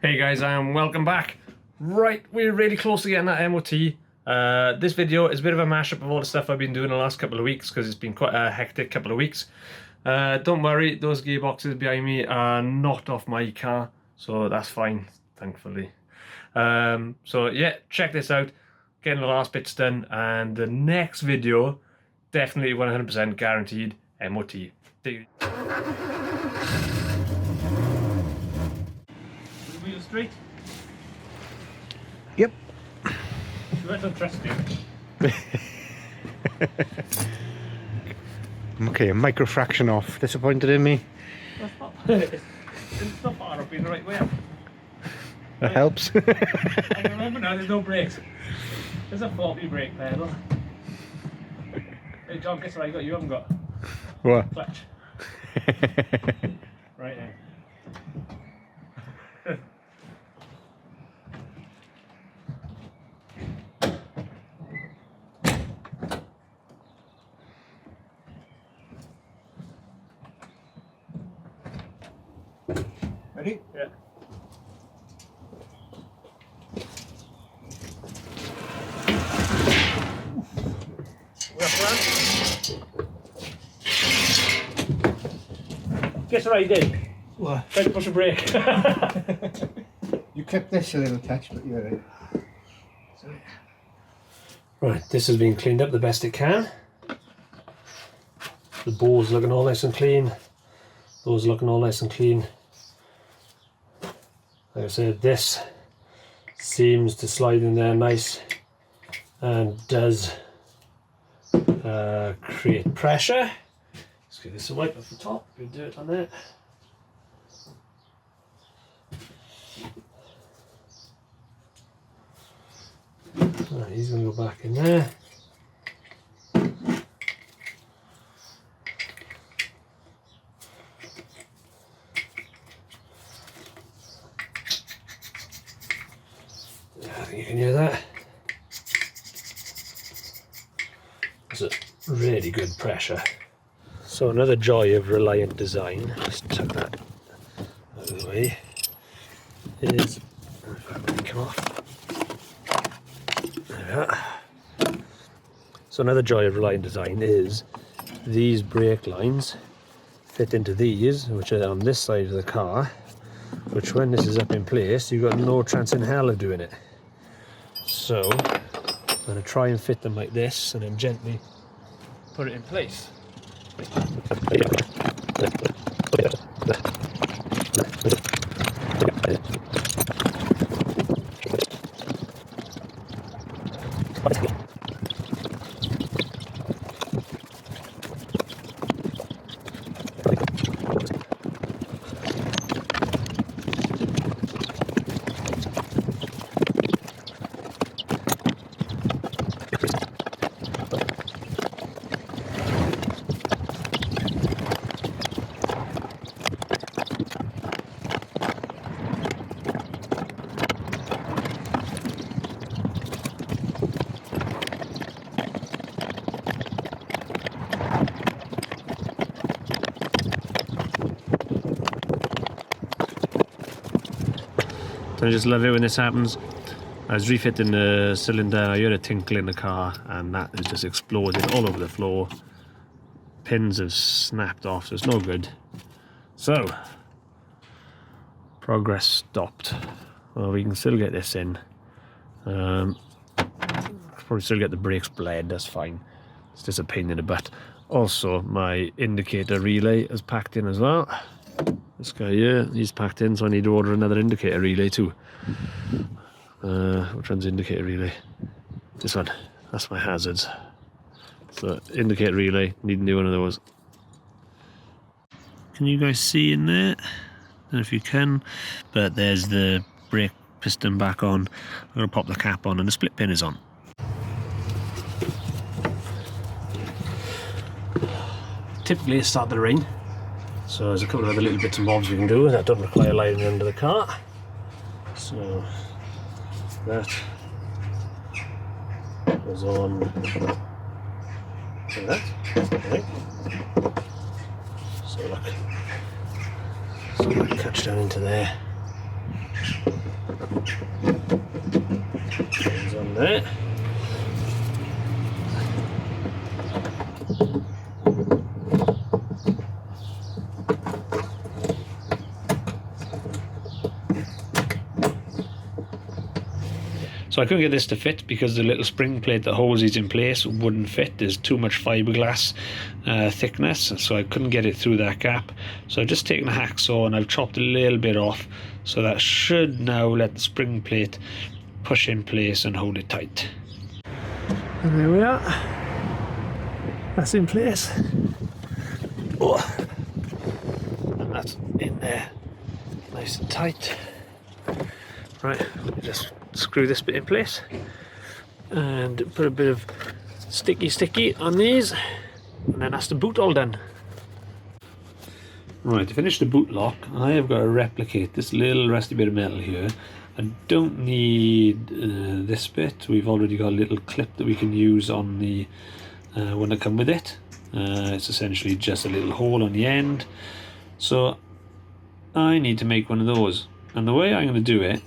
Hey guys, welcome back. Right, we're really close to getting that MOT. This video is a bit of a mashup of all the stuff I've been doing the last couple of weeks because it's been quite a hectic couple of weeks. Don't worry, those gearboxes behind me are not off my car, so that's fine, thankfully. So yeah, check this out. Getting the last bits done, and the next video, definitely 100% guaranteed MOT. Wheel straight? Yep. I don't trust you. Okay, a microfraction off. Disappointed in me? It's not far up in the right way up. That helps. I remember now, there's no brakes. There's a 40 brake pedal. Hey John, guess what I got? You haven't got? What? Clutch. Right then. Ready? Yeah. Guess what I did? What? Tried to push a brake. You clipped this a little touch, but you're right. Right, this has been cleaned up the best it can. The bore's looking all nice and clean. Those looking all nice and clean. Like I said, this seems to slide in there nice and does create pressure. Let's give this a wipe off the top, good dirt on there. Right, he's going to go back in there. I think you can hear that. It's a really good pressure. So another joy of Reliant design, just tuck that out of the way, is, come off. There we are. So another joy of Reliant design is these brake lines fit into these, which are on this side of the car, which when this is up in place, you've got no chance in hell of doing it. So I'm going to try and fit them like this and then gently put it in place. I just love it when this happens. I was refitting the cylinder, I heard a tinkle in the car, and that has just exploded all over the floor. Pins have snapped off, so it's no good. So, progress stopped. Well, we can still get this in. Probably still get the brakes bled, that's fine. It's just a pain in the butt. Also, my indicator relay is packed in as well. This guy here, he's packed in, so I need to order another indicator relay too. Which one's indicator relay? This one. That's my hazards. So, indicator relay, need a new one of those. Can you guys see in there? I don't know if you can, but there's the brake piston back on. I'm going to pop the cap on and the split pin is on. Typically it's started to rain. So there's a couple of other little bits and bobs we can do that don't require lining under the car. So that goes on like that. Okay. So look, so I catch down into there. Pins on there. So I couldn't get this to fit because the little spring plate that holds these in place wouldn't fit. There's too much fiberglass thickness, so I couldn't get it through that gap. So I've just taken a hacksaw and I've chopped a little bit off, so that should now let the spring plate push in place and hold it tight. And there we are. That's in place. Oh. And that's in there, nice and tight. Right, let me just screw this bit in place and put a bit of sticky on these, and then that's the boot all done. Right, to finish the boot lock, I have got to replicate this little rusty bit of metal here. I don't need this bit. We've already got a little clip that we can use on the one that come with it. It's essentially just a little hole on the end, so I need to make one of those, and the way I'm going to do it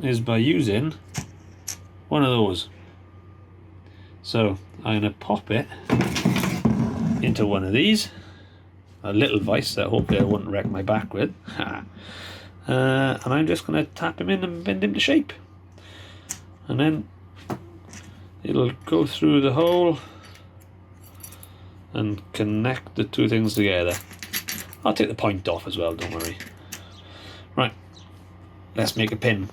is by using one of those. So I'm going to pop it into one of these, a little vise that hopefully I won't wreck my back with, and I'm just going to tap him in and bend him to shape, and then it'll go through the hole and connect the two things together. I'll take the point off as well, don't worry. Right, let's make a pin.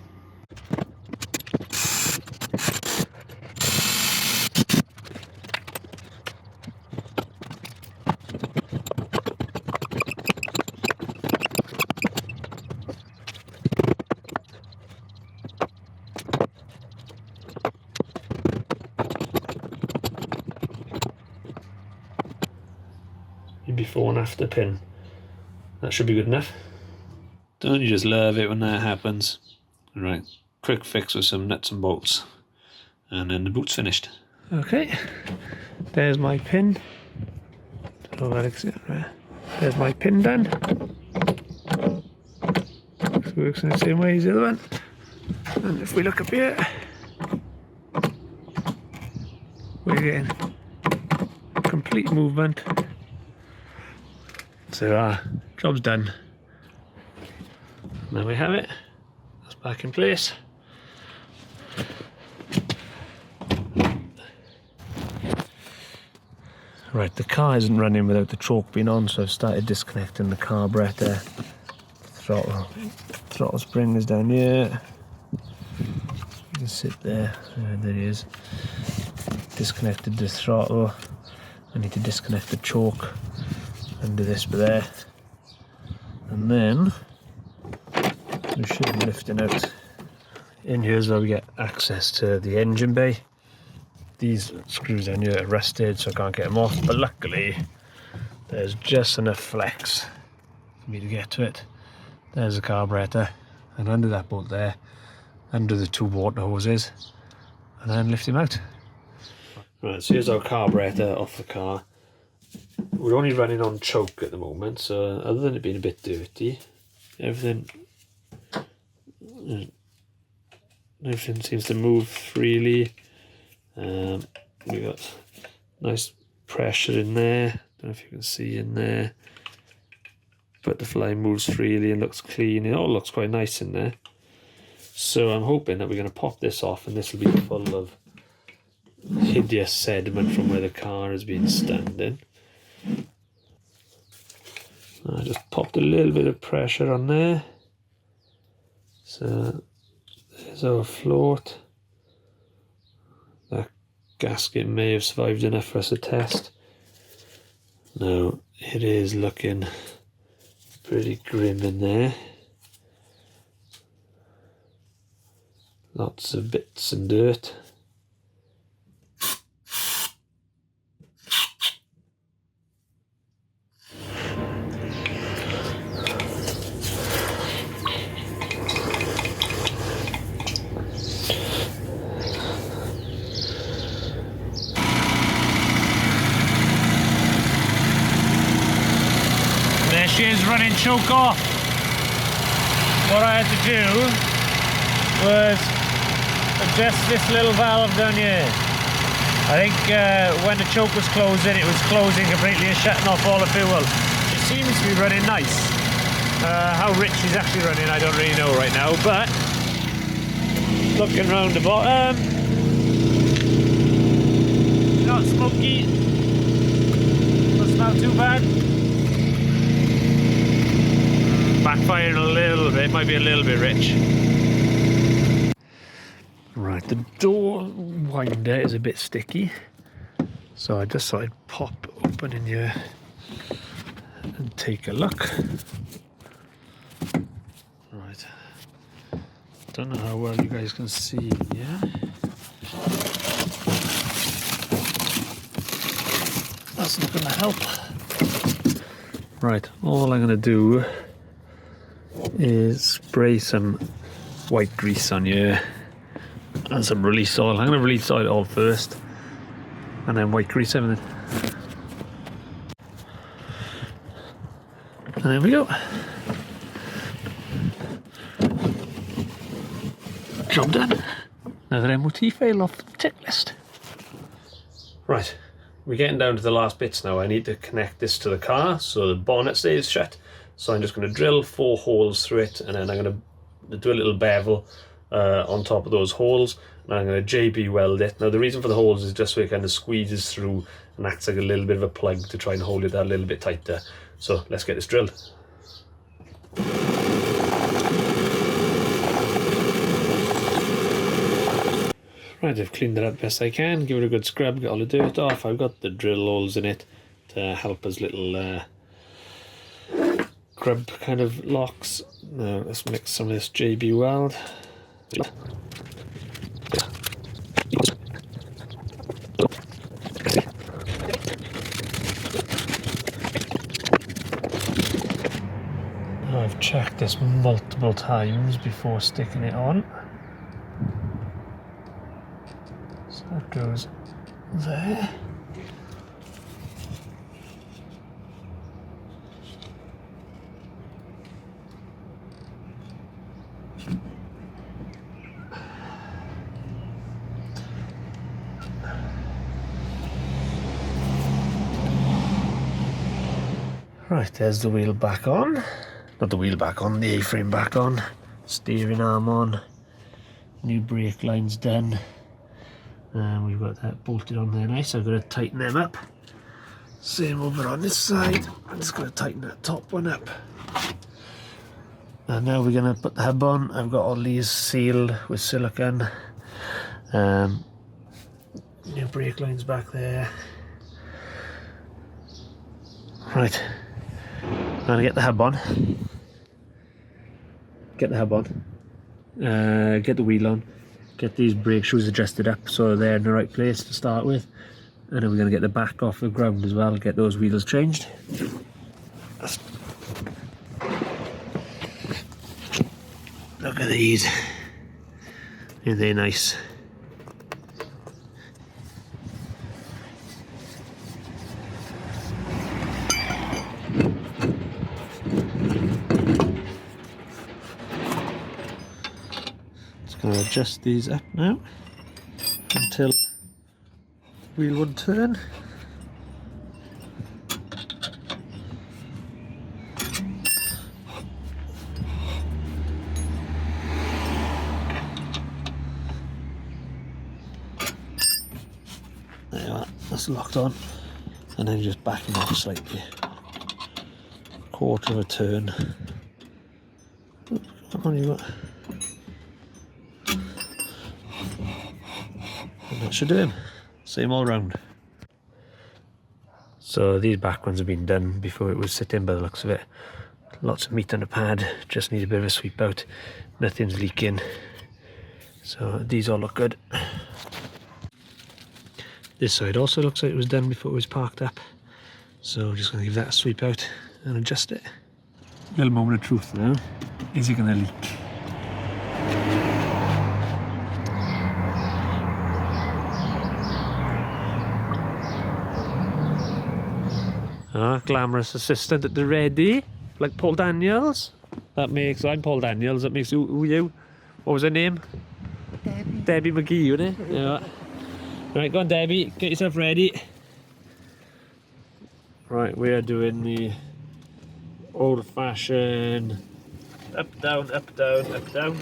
Before and after pin. That should be good enough. Don't you just love it when that happens? Right, quick fix with some nuts and bolts, and then the boot's finished. Okay, there's my pin. There's my pin done. It works in the same way as the other one. And if we look up here, we're getting complete movement. So job's done. There we have it. That's back in place. Right, the car isn't running without the choke being on, so I've started disconnecting the carburetor. Throttle spring is down here. You can sit there. There it is. Disconnected the throttle. I need to disconnect the choke. Undo this bit there, and then we should be lifting out. In here is where we get access to the engine bay. These screws down here are rusted, so I can't get them off, but luckily there's just enough flex for me to get to it. There's the carburetor, and under that bolt there, under the two water hoses, and then lift him out. Right, so here's our carburetor off the car. We're only running on choke at the moment, so other than it being a bit dirty, everything seems to move freely. We got nice pressure in there. Don't know if you can see in there, but the fly moves freely and looks clean. It all looks quite nice in there. So I'm hoping that we're going to pop this off, and this will be full of hideous sediment from where the car has been standing. I just popped a little bit of pressure on there. So there's our float. That gasket may have survived enough for us to test. Now it is looking pretty grim in there. Lots of bits and dirt. She is running choke off. What I had to do was adjust this little valve down here. I think when the choke was closing, it was closing completely and shutting off all the fuel. It seems to be running nice. How rich he's actually running, I don't really know right now, but looking round the bottom, not smoky, doesn't smell too bad. Backfiring a little bit, might be a little bit rich. Right, the door winder is a bit sticky, so I just thought I'd pop open in here and take a look. Right, don't know how well you guys can see here. That's not going to help. Right, all I'm going to do is spray some white grease on here and some release oil. I'm going to release oil all first and then white grease everything. And there we go. Job done. Another MOT fail off the tick list. Right, we're getting down to the last bits now. I need to connect this to the car so the bonnet stays shut. So I'm just going to drill 4 holes through it, and then I'm going to do a little bevel on top of those holes, and I'm going to JB weld it. Now the reason for the holes is just so it kind of squeezes through and acts like a little bit of a plug to try and hold it that a little bit tighter. So let's get this drilled. Right, I've cleaned it up best I can, give it a good scrub, get all the dirt off. I've got the drill holes in it to help us little grub kind of locks. Now let's mix some of this JB weld. I've checked this multiple times before sticking it on. So that goes there. Right, there's the wheel back on. Not the wheel back on, the A-frame back on. Steering arm on. New brake lines done. And we've got that bolted on there nice. I've got to tighten them up. Same over on this side. I'm just going to tighten that top one up. And now we're going to put the hub on. I've got all these sealed with silicone. New brake lines back there. Right. I'm going to get the hub on. Get the hub on. Get the wheel on. Get these brake shoes adjusted up so they're in the right place to start with. And then we're going to get the back off the ground as well, get those wheels changed. Look at these. Aren't they nice? Just going to adjust these up now until wheel would turn. There you are, that's locked on, and then just backing off slightly, quarter of a turn. Come on, you got. And that should do him. Same all round. So these back ones have been done before it was sitting by the looks of it. Lots of meat on the pad, just need a bit of a sweep out. Nothing's leaking. So these all look good. This side also looks like it was done before it was parked up. So just going to give that a sweep out and adjust it. Little moment of truth now. Is it going to leak? Glamorous assistant at the ready, like Paul Daniels. That makes, I'm Paul Daniels, that makes who you? What was her name? Debbie McGee, wasn't it? Yeah. Right, go on Debbie, get yourself ready. Right, we are doing the old-fashioned up, down, up, down, up, down.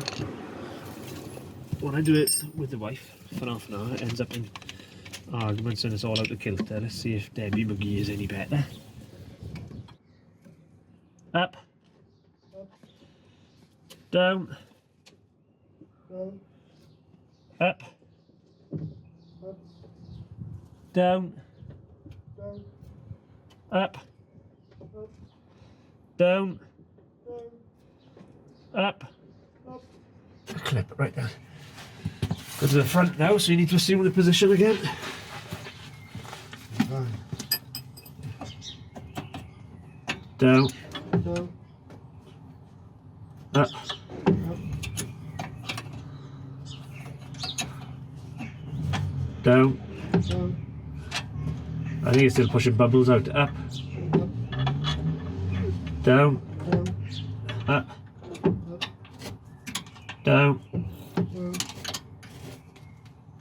When I do it with the wife for half an hour, it ends up in arguments and it's all out of kilter. Let's see if Debbie McGee is any better. Up. Down. Up. Down. Up. Down. Up. Clip it right there. Go to the front now, so you need to assume the position again. Down. Up. Down. I think it's still pushing bubbles out. Up. Down. Up. Down.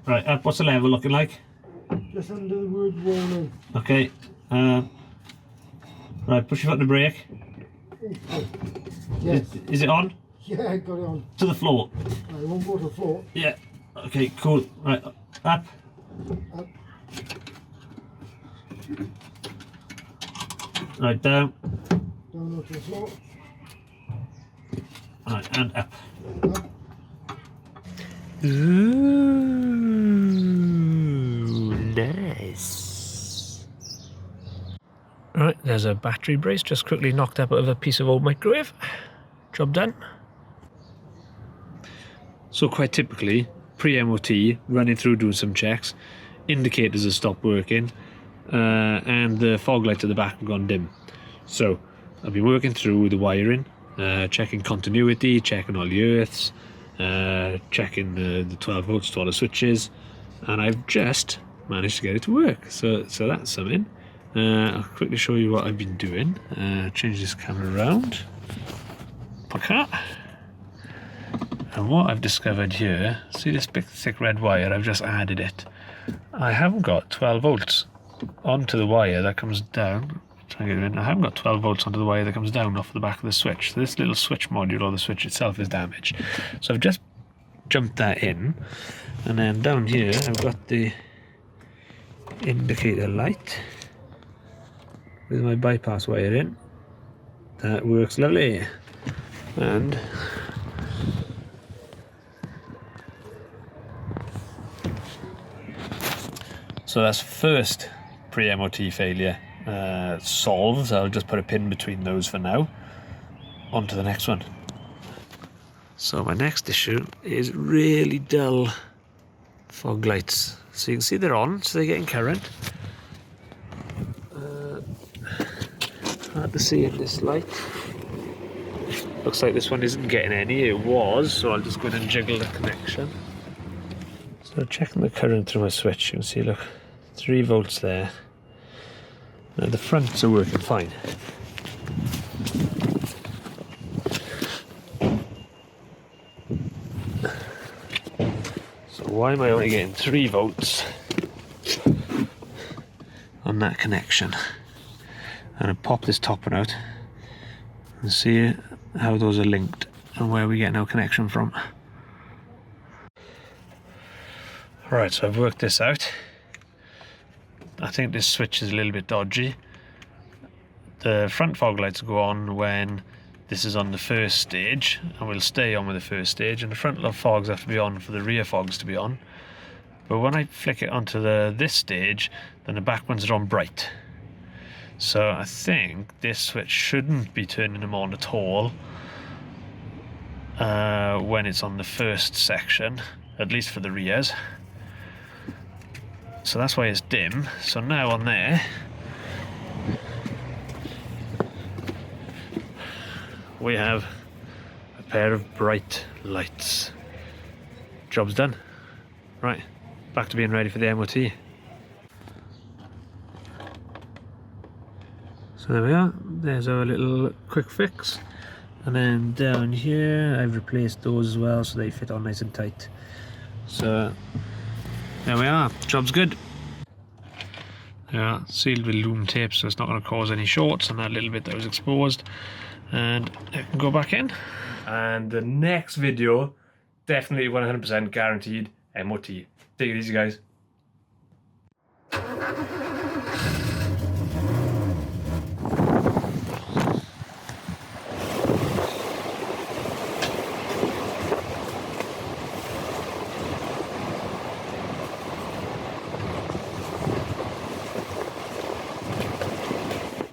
Right, up. What's the level looking like? Just under the word warning. Okay. Right, push your foot on the brake. Yes. Is it on? Yeah, I got it on. To the floor. I won't go to the floor. Yeah. Okay, cool. Right, up. Up. Right, down. Down to the floor. Right, and up. Up. Ooh, nice. Right, there's a battery brace just quickly knocked up out of a piece of old microwave. Job done. So quite typically, pre-MOT, running through doing some checks, indicators have stopped working, and the fog lights at the back have gone dim. So I've been working through the wiring, checking continuity, checking all the earths, checking the 12 volts to all the switches, and I've just managed to get it to work. So that's something. I'll quickly show you what I've been doing. Change this camera around. Like that. And what I've discovered here, see this big thick red wire, I've just added it. I haven't got 12 volts onto the wire that comes down. Try and get it in. I haven't got 12 volts onto the wire that comes down off the back of the switch. So this little switch module, or the switch itself, is damaged. So I've just jumped that in. And then down here I've got the indicator light with my bypass wire in. That works lovely. And so that's first pre-MOT failure solved. I'll just put a pin between those for now. On to the next one. So my next issue is really dull fog lights. So you can see they're on, so they're getting current. Hard to see in this light. Looks like this one isn't getting any. It was, so I'll just go in and jiggle the connection. So checking the current through my switch, you can see, look, 3 volts there. Now the fronts are working fine. So why am I only getting 3 volts on that connection? I'm going to pop this top one out and see how those are linked and where we get no connection from. Right, so I've worked this out. I think this switch is a little bit dodgy. The front fog lights go on when this is on the first stage, and will stay on with the first stage, and the front fogs have to be on for the rear fogs to be on. But when I flick it onto this stage, then the back ones are on bright. So I think this switch shouldn't be turning them on at all when it's on the first section, at least for the rears. So that's why it's dim. So now on there, we have a pair of bright lights. Job's done. Right, back to being ready for the MOT. So there we are, there's our little quick fix. And then down here I've replaced those as well so they fit on nice and tight. So there we are, job's good. Yeah, sealed with loom tape so it's not going to cause any shorts on that little bit that was exposed. And it can go back in. And the next video, definitely 100% guaranteed MOT. Take it easy, guys.